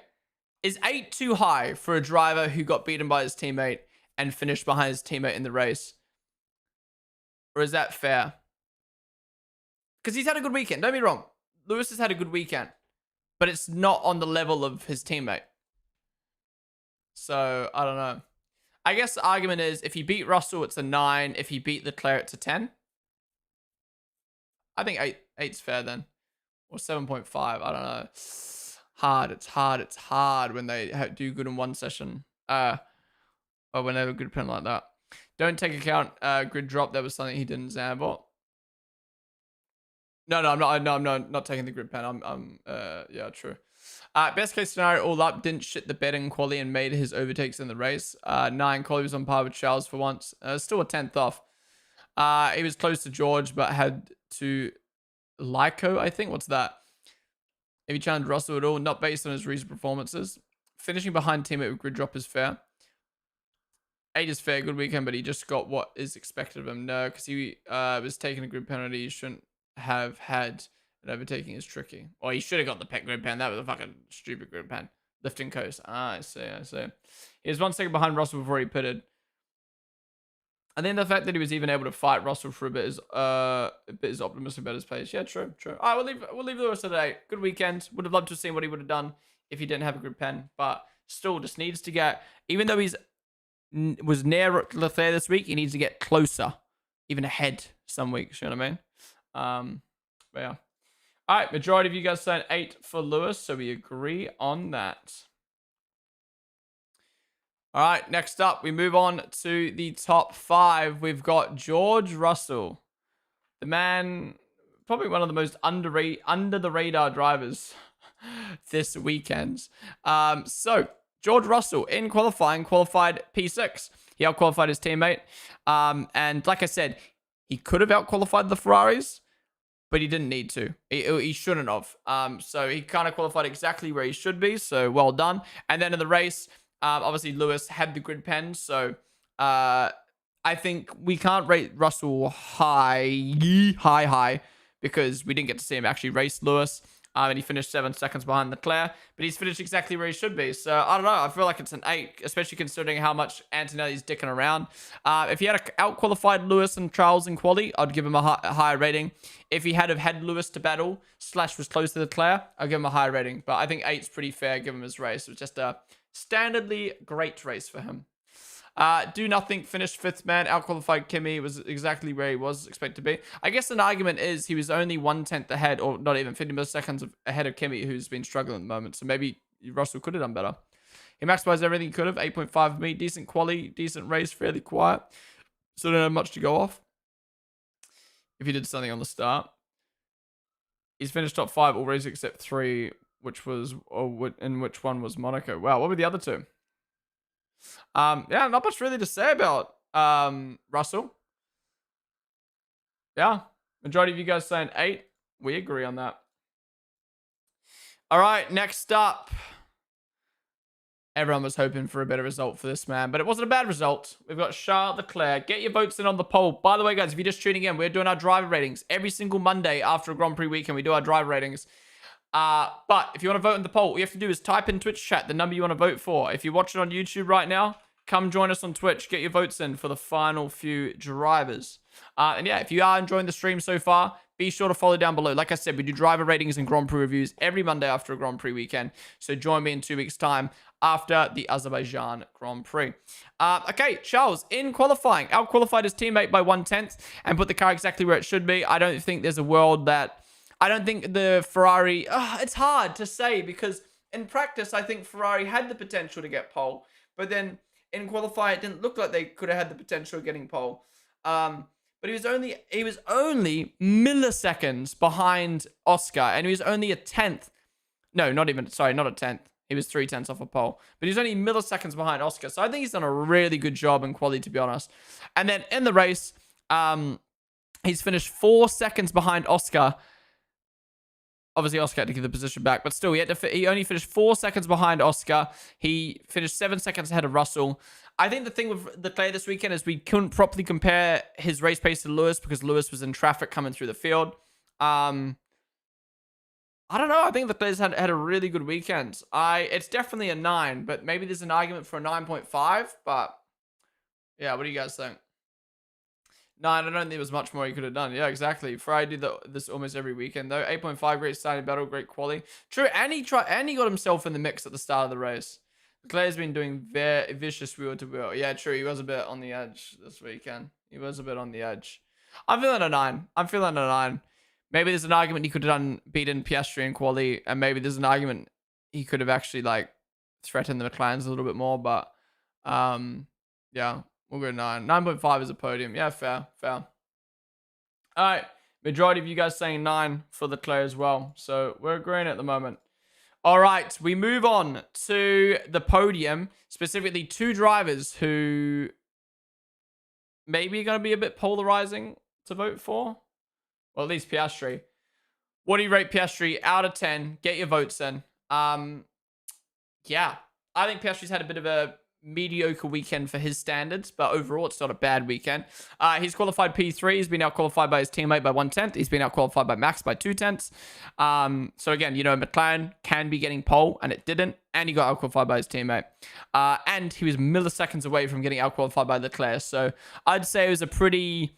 Is 8 too high for a driver who got beaten by his teammate and finished behind his teammate in the race? Or is that fair? Because he's had a good weekend. Don't be wrong. Lewis has had a good weekend. But it's not on the level of his teammate. So, I don't know. I guess the argument is, if he beat Russell, it's a 9. If he beat Leclerc, it's a 10. I think 8's fair then. Or 7.5. I don't know. It's hard when they do good in one session. Or when they have a good pen like that. Don't take account grid drop. That was something he did in Zambot. No, I'm not taking the grid pen. Yeah, true. Best case scenario, all up, didn't shit the bed in quali and made his overtakes in the race. 9, quali was on par with Charles for once. Still a 10th off. He was close to George, but had to Lyco, I think. What's that? If he challenged Russell at all, not based on his recent performances. Finishing behind teammate with grid drop is fair. 8 is fair, good weekend, but he just got what is expected of him. No, because he was taking a grid penalty. He shouldn't have had an overtaking is tricky. Or he should have got the pet grid pen. That was a fucking stupid grid pen. Lifting coast. I see. He was 1 second behind Russell before he pitted. And then the fact that he was even able to fight Russell for a bit is optimistic about his pace. Yeah, true. All right, we'll leave Lewis at 8. Good weekend. Would have loved to have seen what he would have done if he didn't have a grid pen, but still just needs to get, even though was near Leclerc this week, he needs to get closer, even ahead some weeks. You know what I mean? But yeah. All right, majority of you guys saying 8 for Lewis, so we agree on that. All right, next up, we move on to the top 5. We've got George Russell, the man, probably one of the most under the radar drivers this weekend. So George Russell in qualifying qualified P6. He outqualified his teammate, and like I said, he could have outqualified the Ferraris, but he didn't need to. He shouldn't have. So he kind of qualified exactly where he should be. So well done. And then in the race, obviously Lewis had the grid pen. So I think we can't rate Russell high because we didn't get to see him actually race Lewis. And he finished 7 seconds behind Leclerc, but he's finished exactly where he should be. So I don't know. I feel like it's an 8, especially considering how much Antonelli's dicking around. If he had out-qualified Lewis and Charles in quali, I'd give him a higher rating. If he had Lewis to battle, / was close to Leclerc, I'd give him a higher rating. But I think 8's pretty fair given his race. It was just a standardly great race for him. Do nothing, finished 5th man, outqualified Kimi, was exactly where he was expected to be. I guess an argument is he was only 1/10 ahead, or not even 50 milliseconds ahead of Kimi, who's been struggling at the moment. So maybe Russell could have done better. He maximized everything he could have, 8.5 for me, decent quali, decent race, fairly quiet. So don't have much to go off. If he did something on the start. He's finished top 5 all races except 3, which was, in which one was Monaco. Wow, what were the other 2? Yeah, not much really to say about Russell. Yeah, majority of you guys saying 8. We agree on that. All right, next up. Everyone was hoping for a better result for this man, but it wasn't a bad result. We've got Charles Leclerc. Get your votes in on the poll. By the way, guys, if you're just tuning in, we're doing our driver ratings every single Monday after a Grand Prix weekend. We do our driver ratings. But if you want to vote in the poll, all you have to do is type in Twitch chat the number you want to vote for. If you're watching on YouTube right now, come join us on Twitch. Get your votes in for the final few drivers. And yeah, if you are enjoying the stream so far, be sure to follow down below. Like I said, we do driver ratings and Grand Prix reviews every Monday after a Grand Prix weekend. So join me in 2 weeks' time after the Azerbaijan Grand Prix. Okay, Charles, in qualifying, outqualified his teammate by 1/10 and put the car exactly where it should be. I don't think there's a world that... I don't think the Ferrari... it's hard to say because in practice, I think Ferrari had the potential to get pole. But then in qualifying, it didn't look like they could have had the potential of getting pole. But he was only milliseconds behind Oscar. And he was only a 10th. No, not a 10th. He was 3/10 off a pole. But he was only milliseconds behind Oscar. So I think he's done a really good job in quality, to be honest. And then in the race, he's finished 4 seconds behind Oscar. Obviously, Oscar had to give the position back, but still, he only finished 4 seconds behind Oscar. He finished 7 seconds ahead of Russell. I think the thing with Leclerc this weekend is we couldn't properly compare his race pace to Lewis because Lewis was in traffic coming through the field. I don't know. I think Leclerc's had a really good weekend. It's definitely a 9, but maybe there's an argument for a 9.5. But yeah, what do you guys think? 9, I don't think there was much more he could have done. Yeah, exactly. Ferrari did this almost every weekend, though. 8.5, great starting battle, great quality. True, and he got himself in the mix at the start of the race. Leclerc's been doing very vicious wheel to wheel. Yeah, true. He was a bit on the edge this weekend. He was a bit on the edge. I'm feeling a 9. Maybe there's an argument he could have beaten Piastri in quali, and maybe there's an argument he could have actually threatened the McLarens a little bit more. But yeah. We'll go 9. 9.5 is a podium. Yeah, fair. All right. Majority of you guys saying 9 for the Leclerc as well. So we're agreeing at the moment. All right. We move on to the podium. Specifically, 2 drivers who maybe are going to be a bit polarizing to vote for. Well, at least Piastri. What do you rate Piastri out of 10? Get your votes in. Yeah. I think Piastri's had a bit of a mediocre weekend for his standards, but overall it's not a bad weekend. He's qualified P3. He's been out-qualified by his teammate by 1/10. He's been out-qualified by Max by 2/10. So again, McLaren can be getting pole, and it didn't, and he got out-qualified by his teammate. And he was milliseconds away from getting out-qualified by Leclerc. So I'd say it was a pretty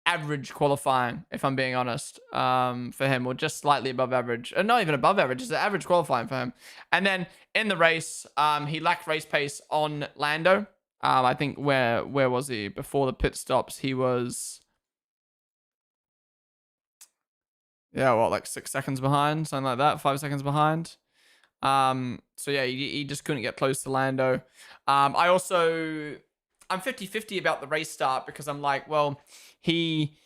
average qualifying, if I'm being honest, for him, or just slightly above average. Not even above average, it's an average qualifying for him. And then in the race, he lacked race pace on Lando. I think where was he? Before the pit stops, he was Yeah, what, like 6 seconds behind, something like that, 5 seconds behind. So yeah, he just couldn't get close to Lando. I'm 50-50 about the race start because I'm like, well, he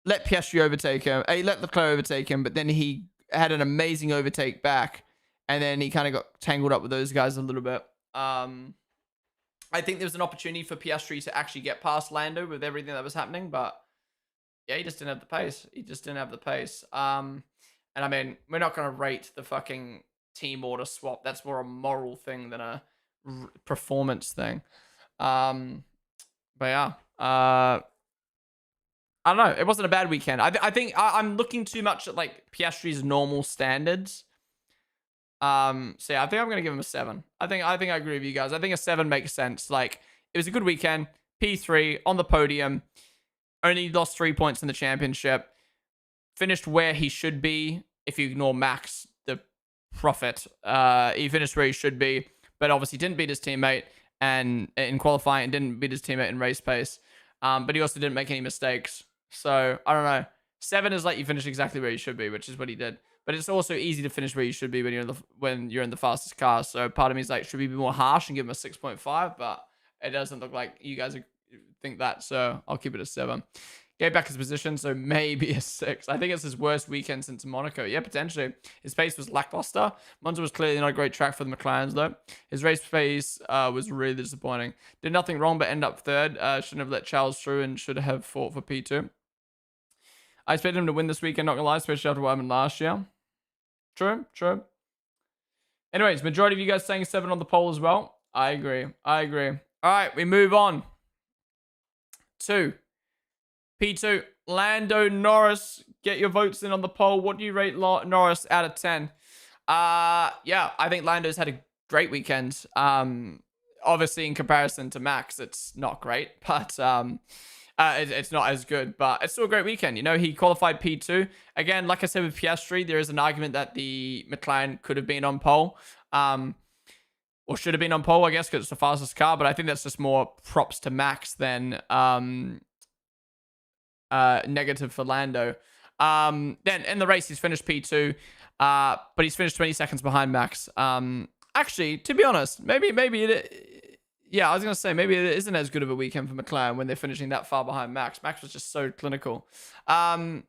let Piastri overtake him. He let Leclerc overtake him, but then he had an amazing overtake back, and then he kind of got tangled up with those guys a little bit. I think there was an opportunity for Piastri to actually get past Lando with everything that was happening, but yeah, he just didn't have the pace. He just didn't have the pace. And I mean, we're not going to rate the fucking team order swap. That's more a moral thing than a performance thing. But yeah, I don't know. It wasn't a bad weekend. I think I'm looking too much at like Piastri's normal standards. So yeah, I think I'm gonna give him a 7. I think I agree with you guys. I think a 7 makes sense. Like, it was a good weekend. P3 on the podium. Only lost 3 points in the championship. Finished where he should be. If you ignore Max, the prophet, he finished where he should be, but obviously didn't beat his teammate and in qualifying, and didn't beat his teammate in race pace. But he also didn't make any mistakes. So I don't know. 7 is like you finish exactly where you should be, which is what he did. But it's also easy to finish where you should be when you're in the fastest car. So part of me is like, should we be more harsh and give him a 6.5? But it doesn't look like you guys think that. So I'll keep it a 7. Gave back his position, so maybe a 6. I think it's his worst weekend since Monaco. Yeah, potentially. His pace was lackluster. Monza was clearly not a great track for the McLarens, though. His race pace was really disappointing. Did nothing wrong, but ended up 3rd. Shouldn't have let Charles through and should have fought for P2. I expected him to win this weekend, not gonna lie, especially after what happened last year. True. Anyways, majority of you guys saying 7 on the poll as well. I agree. All right, we move on to P2, Lando Norris. Get your votes in on the poll. What do you rate Norris out of 10? Yeah, I think Lando's had a great weekend. Obviously, in comparison to Max, it's not great, but it's not as good, but it's still a great weekend. You know, he qualified P2. Again, like I said with Piastri, there is an argument that the McLaren could have been on pole. Or should have been on pole, I guess, because it's the fastest car. But I think that's just more props to Max than negative for Lando. Then in the race, he's finished P2. But he's finished 20 seconds behind Max. Actually, to be honest, maybe yeah, I was going to say, maybe it isn't as good of a weekend for McLaren when they're finishing that far behind Max. Max was just so clinical. Yeah,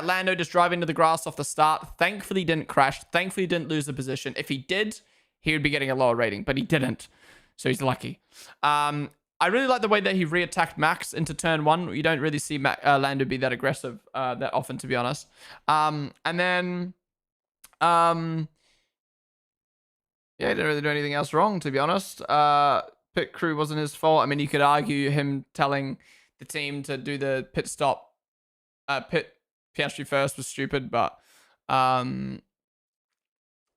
Lando just driving into the grass off the start. Thankfully, he didn't crash. Thankfully, he didn't lose the position. If he did, he would be getting a lower rating, but he didn't. So he's lucky. I really like the way that he re-attacked Max into turn 1. You don't really see Lando be that aggressive that often, to be honest. And then... yeah, he didn't really do anything else wrong, to be honest. Pit crew wasn't his fault. I mean, you could argue him telling the team to do the pit stop, pit Piastri first was stupid, but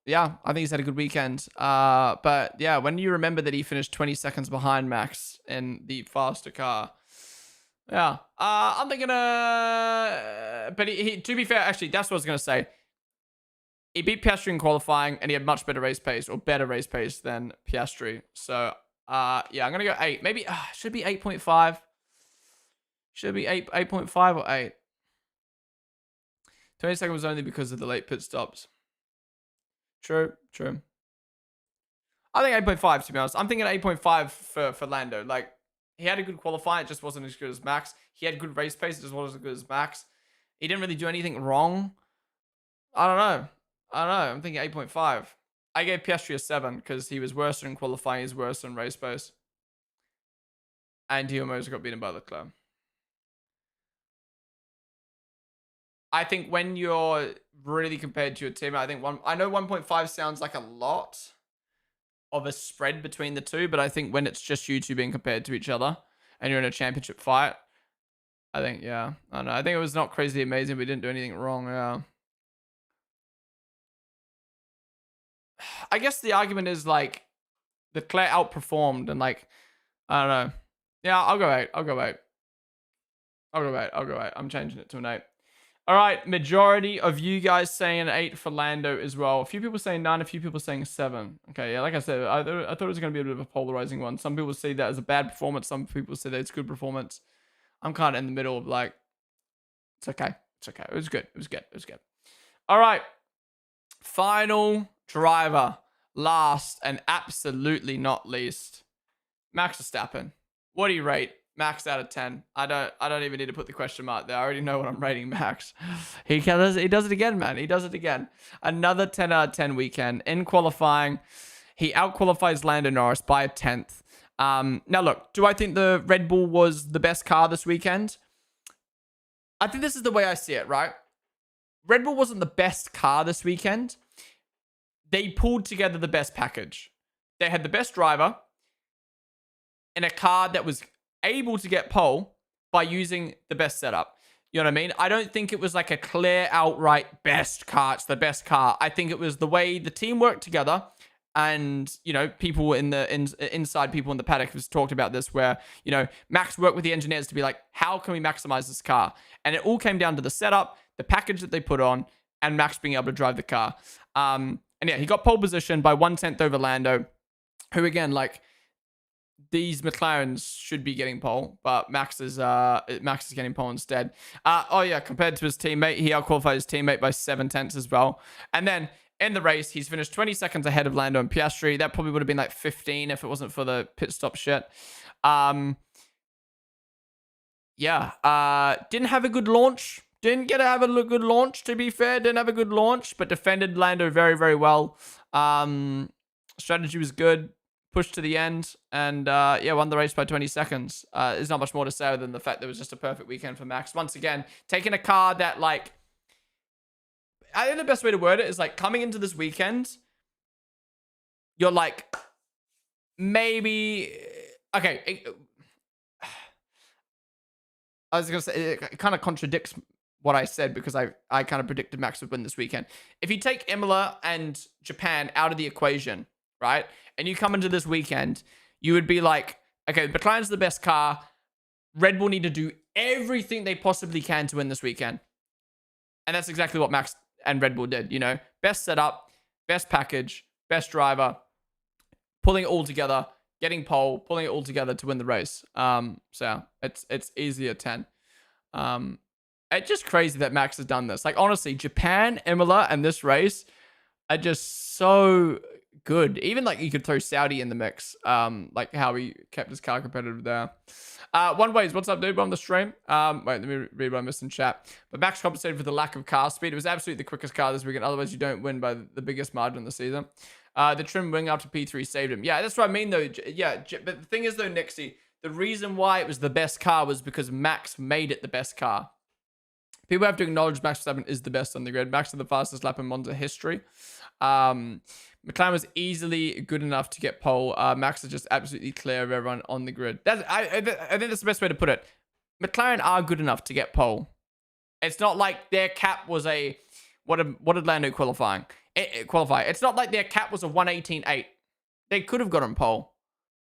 yeah, I think he's had a good weekend. But yeah, when you remember that he finished 20 seconds behind Max in the faster car, yeah, I'm thinking, but he to be fair, actually, that's what I was gonna say. He beat Piastri in qualifying, and he had much better race pace, or better race pace than Piastri. So, yeah, I'm going to go 8. Maybe, should be 8.5. Should be 8.5 or 8. 20 seconds was only because of the late pit stops. True. I think 8.5, to be honest. I'm thinking 8.5 for Lando. Like, he had a good qualifying, it just wasn't as good as Max. He had good race pace, it just wasn't as good as Max. He didn't really do anything wrong. I don't know. I'm thinking 8.5. I gave Piastri a 7 because he was worse in qualifying, he's worse in race pace. And he almost got beaten by Leclerc. I think when you're really compared to your team, I think I know 1.5 sounds like a lot of a spread between the two, but I think when it's just you two being compared to each other and you're in a championship fight, I think, yeah. I don't know. I think it was not crazy amazing. We didn't do anything wrong, yeah. I guess the argument is like Leclerc outperformed and like, I don't know. Yeah, I'll go 8. I'm changing it to an 8. All right, majority of you guys saying an 8 for Lando as well. A few people saying 9, a few people saying 7. Okay, yeah, like I said, I thought it was going to be a bit of a polarizing one. Some people see that as a bad performance. Some people say that it's good performance. I'm kind of in the middle of like, it's okay. It's okay. It was good. It was good. It was good. All right. Final driver. Last and absolutely not least, Max Verstappen. What do you rate Max out of 10? I don't even need to put the question mark there. I already know what I'm rating Max. He does it again, man. He does it again. Another 10 out of 10 weekend. In qualifying, he outqualifies Lando Norris by a 10th. Now look, do I think the Red Bull was the best car this weekend? I think this is the way I see it, right? Red Bull wasn't the best car this weekend. They pulled together the best package. They had the best driver in a car that was able to get pole by using the best setup. You know what I mean? I don't think it was like a clear outright best car. It's the best car. I think it was the way the team worked together. And, you know, people in the inside people in the paddock have talked about this where, you know, Max worked with the engineers to be like, how can we maximize this car? And it all came down to the setup, the package that they put on, and Max being able to drive the car. And yeah, he got pole position by 1/10 over Lando, who again, like, these McLarens should be getting pole, but Max is getting pole instead. Oh yeah, compared to his teammate, he outqualified his teammate by 7/10 as well. And then in the race, he's finished 20 seconds ahead of Lando and Piastri. That probably would have been like 15 if it wasn't for the pit stop shit. Yeah, didn't have a good launch. Didn't get to have a good launch, to be fair. Didn't have a good launch, but defended Lando very, very well. Strategy was good. Pushed to the end. And, yeah, won the race by 20 seconds. There's not much more to say other than the fact that it was just a perfect weekend for Max. Once again, taking a car that, like... I think the best way to word it is, like, coming into this weekend, you're like, maybe... Okay, I was going to say, it kind of contradicts what I said because I kind of predicted Max would win this weekend. If you take Imola and Japan out of the equation, right, and you come into this weekend, you would be like, okay, McLaren's the best car. Red Bull need to do everything they possibly can to win this weekend. And that's exactly what Max and Red Bull did, you know. Best setup, best package, best driver, pulling it all together, getting pole, pulling it all together to win the race. So it's easy at 10. It's just crazy that Max has done this. Like, honestly, Japan, Imola, and this race are just so good. Even, like, you could throw Saudi in the mix. Like, how he kept his car competitive there. One Ways, what's up, dude? On the stream. Wait, let me read what I missed in chat. But Max compensated for the lack of car speed. It was absolutely the quickest car this weekend. Otherwise, you don't win by the biggest margin of the season. The trim wing after P3 saved him. Yeah, that's what I mean, though. Yeah, but the thing is, though, Nixie, the reason why it was the best car was because Max made it the best car. People have to acknowledge Max Verstappen is the best on the grid. Max is the fastest lap in Monza history. McLaren was easily good enough to get pole. Max is just absolutely clear of everyone on the grid. I think that's the best way to put it. McLaren are good enough to get pole. It's not like their cap was a... What did Lando qualify? It's not like their cap was a 118.8. They could have gotten pole.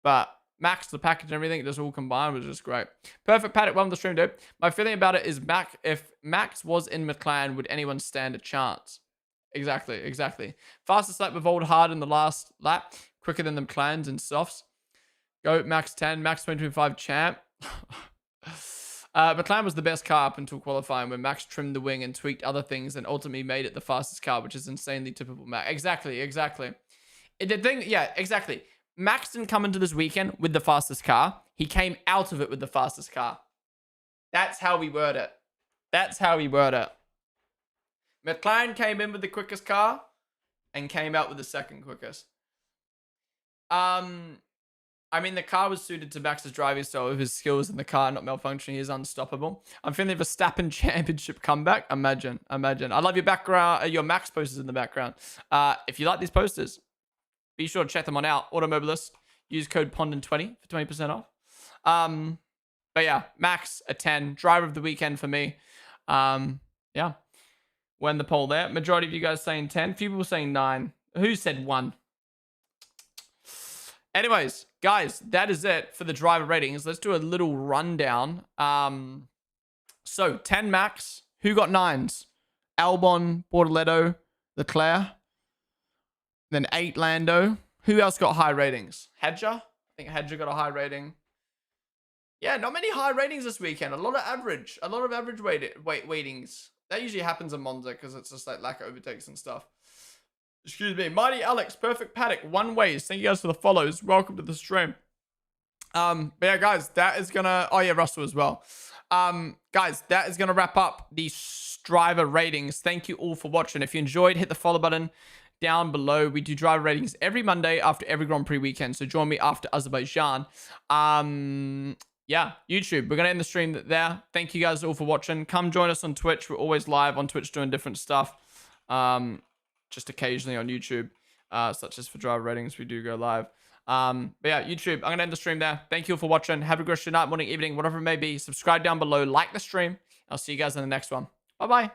But Max, the package and everything, just all combined was just great. Perfect paddock, well on the stream, dude. My feeling about it is if Max was in McLaren, would anyone stand a chance? Exactly. Fastest lap revolved hard in the last lap. Quicker than the McLarens and softs. Go Max 10, Max 2025 champ. McLaren was the best car up until qualifying when Max trimmed the wing and tweaked other things and ultimately made it the fastest car, which is insanely typical Max. Exactly. The thing, yeah, exactly. Max didn't come into this weekend with the fastest car. He came out of it with the fastest car. That's how we word it. McLaren came in with the quickest car and came out with the second quickest. I mean, the car was suited to Max's driving style with his skills in the car not malfunctioning. He is unstoppable. I'm feeling the Verstappen championship comeback. Imagine. I love your background, your Max posters in the background. If you like these posters, be sure to check them on out. Automobilist. Use code Ponden20 for 20% off. But yeah, Max a 10. Driver of the weekend for me. Yeah. Won the poll there. Majority of you guys saying 10. Few people saying 9. Who said 1? Anyways, guys, that is it for the driver ratings. Let's do a little rundown. So 10 Max. Who got 9s? Albon, Bortoletto, Leclerc. Then 8 Lando. Who else got high ratings? Hadja? I think Hadja got a high rating. Yeah, not many high ratings this weekend. A lot of average weightings. That usually happens in Monza because it's just like lack of overtakes and stuff. Excuse me. Mighty Alex, Perfect Paddock, One Ways. Thank you guys for the follows. Welcome to the stream. But yeah, guys, that is gonna. Oh yeah, Russell as well. Guys, that is gonna wrap up the driver ratings. Thank you all for watching. If you enjoyed, hit the follow button down below. We do driver ratings every Monday after every Grand Prix weekend. So join me after Azerbaijan. Yeah, YouTube. We're gonna end the stream there. Thank you guys all for watching. Come join us on Twitch. We're always live on Twitch doing different stuff. Just occasionally on YouTube, such as for driver ratings, we do go live. But yeah, YouTube, I'm gonna end the stream there. Thank you all for watching. Have a good night, morning, evening, whatever it may be. Subscribe down below, like the stream. I'll see you guys in the next one. Bye bye.